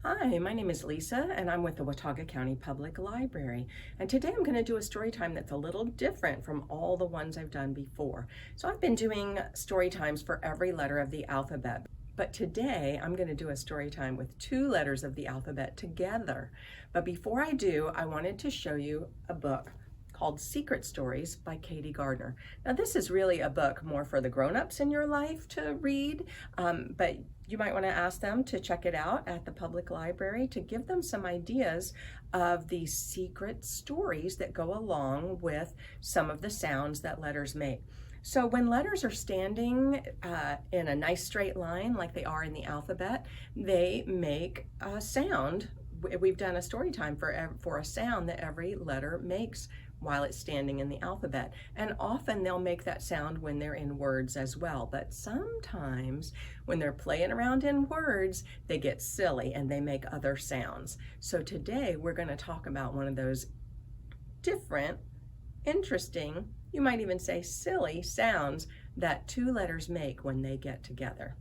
Hi, my name is Lisa and I'm with the Watauga County Public Library. And today I'm going to do a story time that's a little different from all the ones I've done before. So I've been doing story times for every letter of the alphabet. But today I'm going to do a story time with 2 letters of the alphabet together. But before I do, I wanted to show you a book called Secret Stories by Katie Gardner. Now this is really a book more for the grown-ups in your life to read, but you might want to ask them to check it out at the public library to give them some ideas of the secret stories that go along with some of the sounds that letters make. So when letters are standing in a nice straight line like they are in the alphabet, they make a sound. We've done a story time for a sound that every letter makes while it's standing in the alphabet. And often they'll make that sound when they're in words as well. But sometimes when they're playing around in words, they get silly and they make other sounds. So today we're going to talk about one of those different, interesting, you might even say silly sounds that 2 letters make when they get together.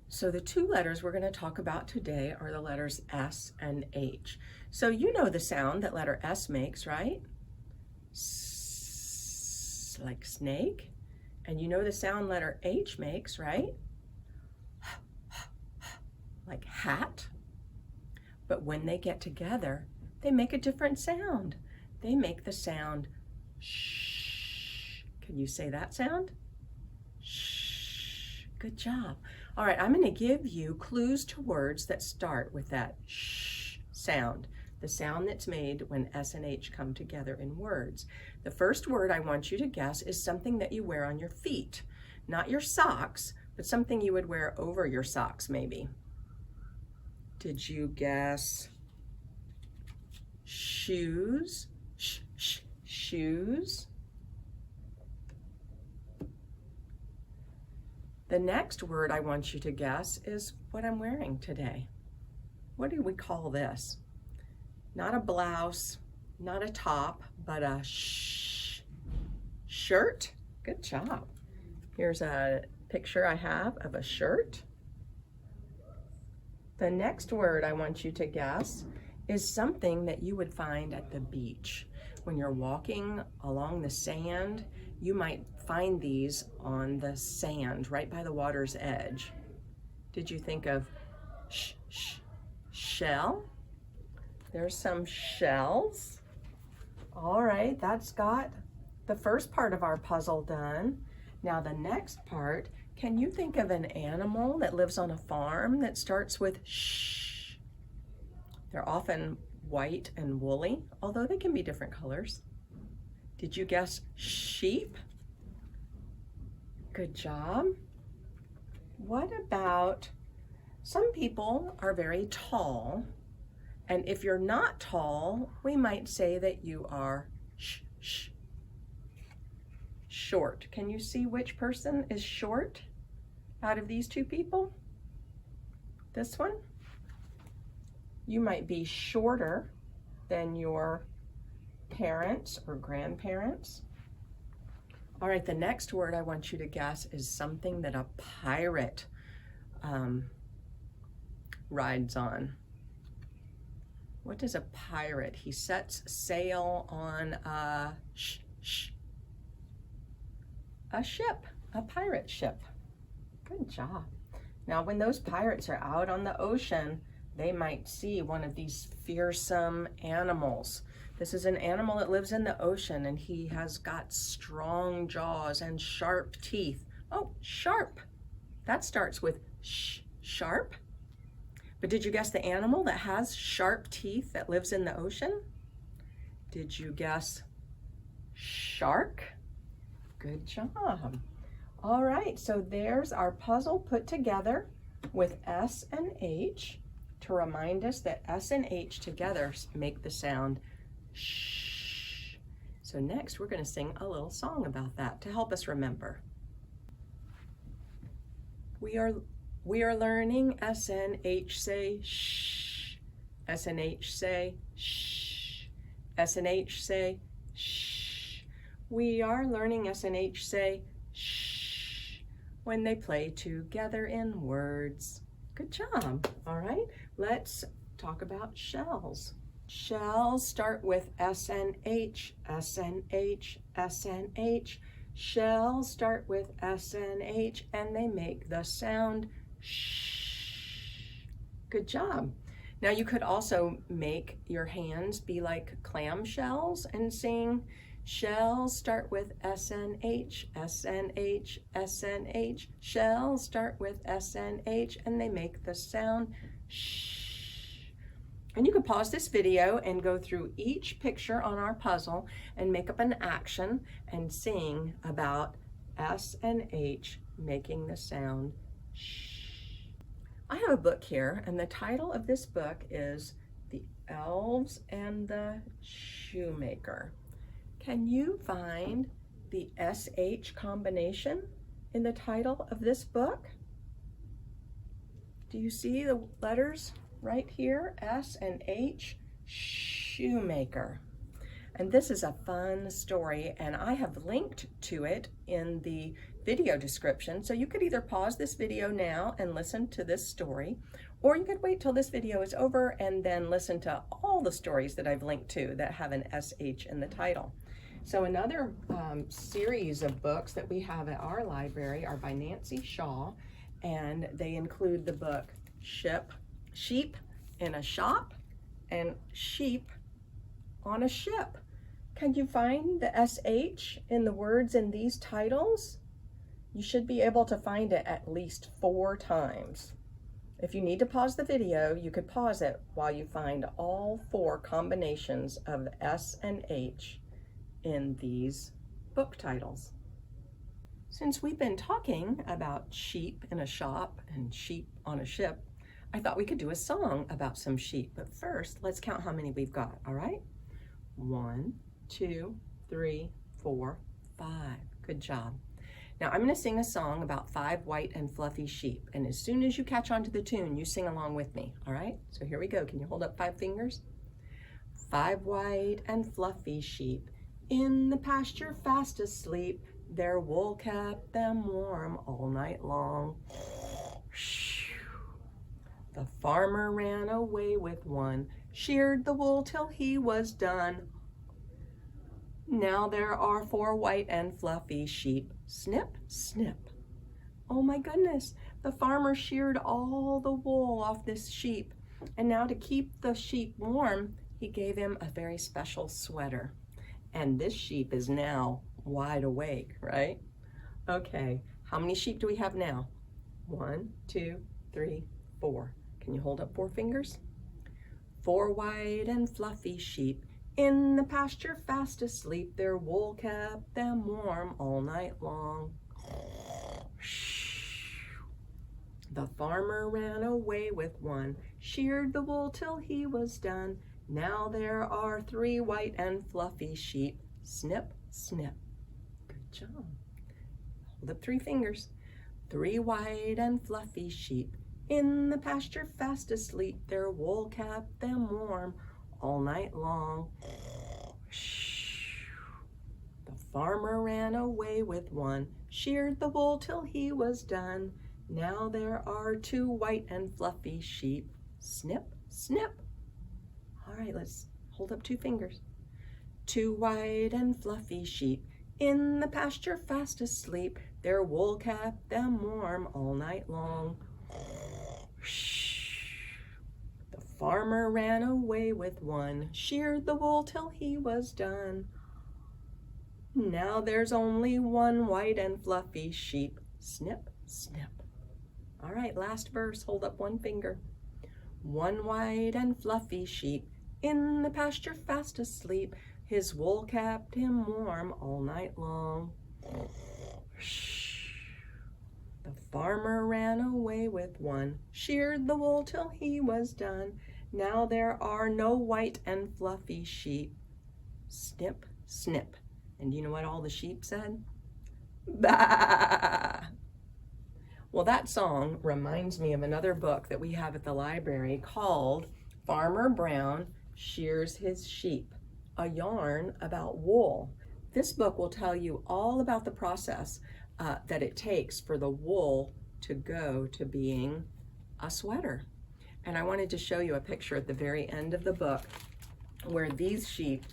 So the 2 letters we're going to talk about today are the letters S and H. So you know the sound that letter S makes, right? Like snake. And you know the sound letter H makes, right? Like hat. But when they get together, they make a different sound. They make the sound shh. Can you say that sound? Shh. Good job. All right, I'm going to give you clues to words that start with that shh sound. The sound that's made when S and H come together in words. The first word I want you to guess is something that you wear on your feet. Not your socks, but something you would wear over your socks maybe. Did you guess shoes? Shoes. The next word I want you to guess is what I'm wearing today. What do we call this? Not a blouse, not a top, but a shirt. Good job. Here's a picture I have of a shirt. The next word I want you to guess is something that you would find at the beach. When you're walking along the sand, you might find these on the sand right by the water's edge. Did you think of shell? There's some shells. All right, that's got the first part of our puzzle done. Now the next part, can you think of an animal that lives on a farm that starts with shh? They're often white and woolly, although they can be different colors. Did you guess sheep? Good job. What about, some people are very tall, and if you're not tall, we might say that you are short. Can you see which person is short out of these 2 people? This one? You might be shorter than your parents or grandparents. All right, the next word I want you to guess is something that a pirate rides on. What does a pirate? He sets sail on a ship, a pirate ship. Good job. Now, when those pirates are out on the ocean, they might see one of these fearsome animals. This is an animal that lives in the ocean, and he has got strong jaws and sharp teeth. Oh, sharp. That starts with sharp. But did you guess the animal that has sharp teeth that lives in the ocean? Did you guess shark? Good job. All right, so there's our puzzle put together with S and H to remind us that S and H together make the sound shh. So next we're going to sing a little song about that to help us remember. We are learning S and H say shh. S and H say shh. S and H say shh. We are learning S and H say shh when they play together in words. Good job. All right, let's talk about shells. Shells start with SNH, SNH, SNH. Shells start with SNH and they make the sound sh. Good job. Now you could also make your hands be like clam shells and sing shells start with SNH, SNH, SNH. Shells start with SNH and they make the sound sh. And you can pause this video and go through each picture on our puzzle and make up an action and sing about S and H making the sound sh. I have a book here, and the title of this book is The Elves and the Shoemaker. Can you find the SH combination in the title of this book? Do you see the letters right here, S and H, Shoemaker? And this is a fun story, and I have linked to it in the video description. So you could either pause this video now and listen to this story, or you could wait till this video is over and then listen to all the stories that I've linked to that have an SH in the title. So another series of books that we have at our library are by Nancy Shaw, and they include the book Sheep in a Shop and Sheep on a Ship. Can you find the SH in the words in these titles? You should be able to find it at least 4 times. If you need to pause the video, you could pause it while you find all 4 combinations of S and H in these book titles. Since we've been talking about sheep in a shop and sheep on a ship, I thought we could do a song about some sheep. But first, let's count how many we've got, all right? 1, 2, 3, 4, 5. Good job. Now I'm going to sing a song about 5 white and fluffy sheep. And as soon as you catch on to the tune, you sing along with me, all right? So here we go. Can you hold up 5 fingers? 5 white and fluffy sheep in the pasture fast asleep. Their wool kept them warm all night long. The farmer ran away with one, sheared the wool till he was done. Now there are 4 white and fluffy sheep. Snip, snip. Oh my goodness, the farmer sheared all the wool off this sheep. And now to keep the sheep warm, he gave him a very special sweater. And this sheep is now wide awake, right? Okay, how many sheep do we have now? 1, 2, 3, 4. Can you hold up 4 fingers? 4 white and fluffy sheep in the pasture fast asleep. Their wool kept them warm all night long. The farmer ran away with one, sheared the wool till he was done. Now there are 3 white and fluffy sheep. Snip, snip. Good job. Hold up 3 fingers. 3 white and fluffy sheep in the pasture fast asleep. Their wool kept them warm all night long. The farmer ran away with one, sheared the wool till he was done. Now there are 2 white and fluffy sheep. Snip, snip. All right, let's hold up 2 fingers. 2 white and fluffy sheep in the pasture fast asleep. Their wool kept them warm all night long. The farmer ran away with one, sheared the wool till he was done. Now there's only 1 white and fluffy sheep. Snip, snip. All right, last verse, hold up 1 finger. 1 white and fluffy sheep in the pasture fast asleep. His wool kept him warm all night long. The farmer ran away with one, sheared the wool till he was done. Now there are no white and fluffy sheep. Snip, snip. And you know what all the sheep said? Bah! Well, that song reminds me of another book that we have at the library called Farmer Brown Shears His Sheep, a yarn about wool. This book will tell you all about the process that it takes for the wool to go to being a sweater. And I wanted to show you a picture at the very end of the book where these sheep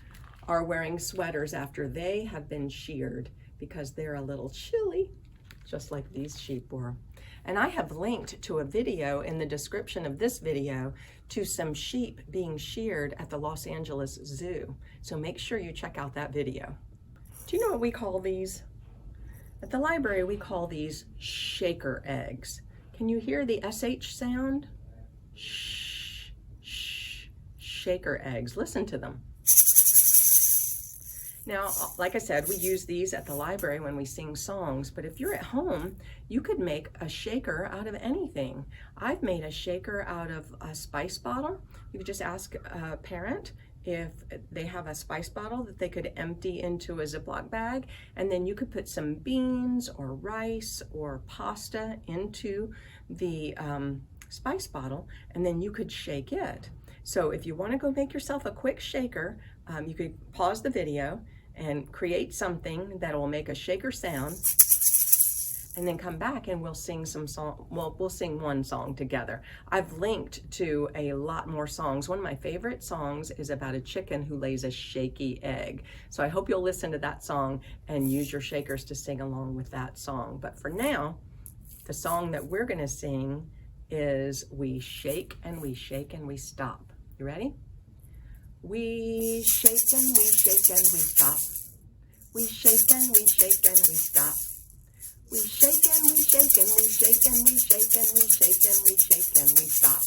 are wearing sweaters after they have been sheared because they're a little chilly, just like these sheep were. And I have linked to a video in the description of this video to some sheep being sheared at the Los Angeles Zoo. So make sure you check out that video. Do you know what we call these? At the library, we call these shaker eggs. Can you hear the SH sound? Shh, shh, shaker eggs. Listen to them. Now, like I said, we use these at the library when we sing songs, but if you're at home, you could make a shaker out of anything. I've made a shaker out of a spice bottle. You could just ask a parent if they have a spice bottle that they could empty into a Ziploc bag, and then you could put some beans or rice or pasta into the spice bottle, and then you could shake it. So if you want to go make yourself a quick shaker, you could pause the video and create something that will make a shaker sound, and then come back and we'll sing some song. Well, we'll sing one song together. I've linked to a lot more songs. One of my favorite songs is about a chicken who lays a shaky egg. So I hope you'll listen to that song and use your shakers to sing along with that song. But for now, the song that we're gonna sing is We Shake and We Shake and We Stop. You ready? We shake and we shake and we stop. We shake and we shake and we stop. We shake and we shake and we shake and we shake and we shake and we shake and we stop.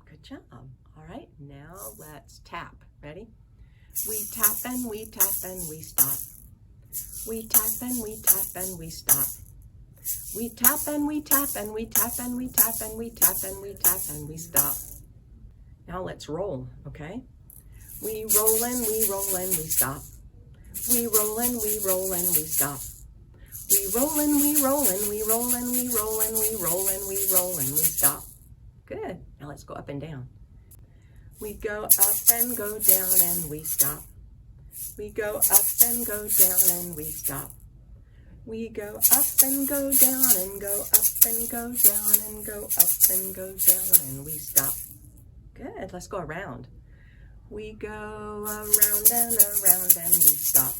Good job. All right, now let's tap. Ready? We tap and we tap and we stop. We tap and we tap and we stop. We tap and we tap and we tap and we tap and we tap and we tap and we stop. Now let's roll, okay? We roll and we roll and we stop. We roll and we roll and we stop. We roll and we roll and we roll and we roll and we roll and we roll and we stop. Good. Now let's go up and down. We go up and go down and we stop. We go up and go down and we stop. We go up and go down and go up and go down and go up and go down and we stop. Good. Let's go around. We go around and around and we stop.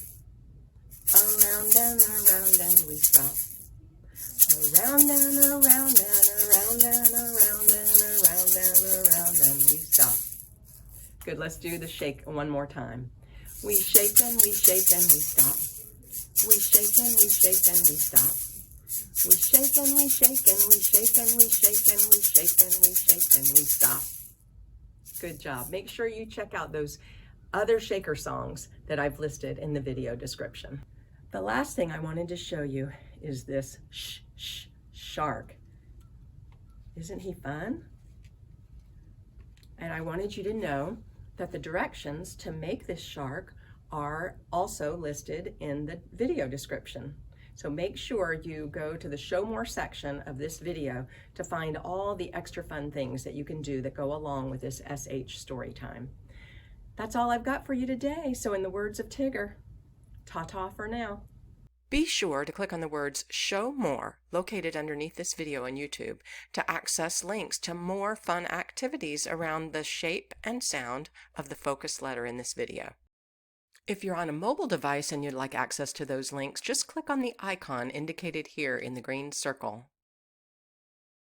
Around and around and we stop. Around and around and around and around and around and around and we stop. Good. Let's do the shake one more time. We shake and we shake and we stop. We shake and we shake and we stop. We shake and we shake and we shake and we shake and we shake and we shake and we stop. Good job. Make sure you check out those other shaker songs that I've listed in the video description. The last thing I wanted to show you is this shark. Isn't he fun? And I wanted you to know that the directions to make this shark are also listed in the video description. So make sure you go to the Show More section of this video to find all the extra fun things that you can do that go along with this SH story time. That's all I've got for you today. So in the words of Tigger, ta-ta for now. Be sure to click on the words Show More located underneath this video on YouTube to access links to more fun activities around the shape and sound of the focus letter in this video. If you're on a mobile device and you'd like access to those links, just click on the icon indicated here in the green circle